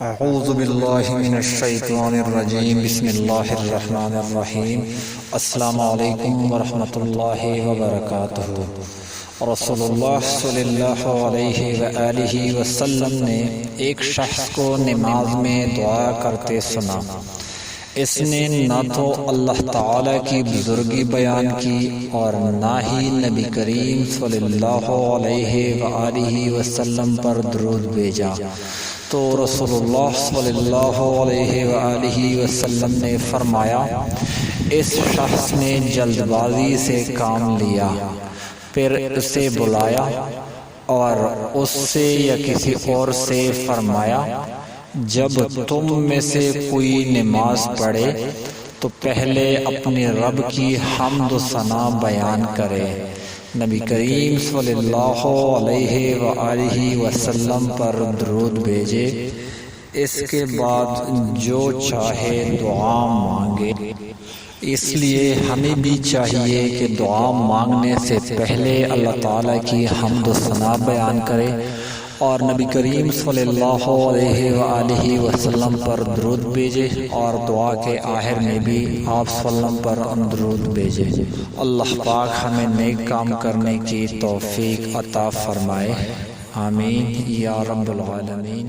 اعوذ باللہ من الشیطان الرجیم بسم اللہ الرحمن الرحیم السلام علیکم ورحمۃ اللہ وبرکاتہ۔ رسول اللہ صلی اللہ علیہ وآلہ وسلم نے ایک شخص کو نماز میں دعا کرتے سنا۔ اس نے نہ تو اللہ تعالی کی بزرگی بیان کی اور نہ ہی نبی کریم صلی اللہ علیہ وآلہ وسلم پر درود بھیجا، تو رسول اللہ صلی اللہ علیہ وآلہ وسلم نے فرمایا، اس شخص نے جلد بازی سے کام لیا، پھر اسے بلایا اور اس سے یا کسی اور سے فرمایا، جب تم میں سے کوئی نماز پڑھے تو پہلے اپنے رب کی حمد و ثنا بیان کرے، نبی کریم صلی اللہ علیہ وآلہ وسلم پر درود بھیجے، اس کے بعد جو چاہے دعا مانگے۔ اس لیے ہمیں بھی چاہیے کہ دعا مانگنے سے پہلے اللہ تعالیٰ کی حمد و ثنا بیان کرے اور نبی کریم صلی اللہ علیہ وآلہ وسلم پر درود بھیجے، اور دعا کے آخر میں بھی آپ صلی اللہ علیہ وسلم پر درود بھیجے۔ اللہ پاک ہمیں نیک کام کرنے کی توفیق عطا فرمائے، آمین یا رب العالمین۔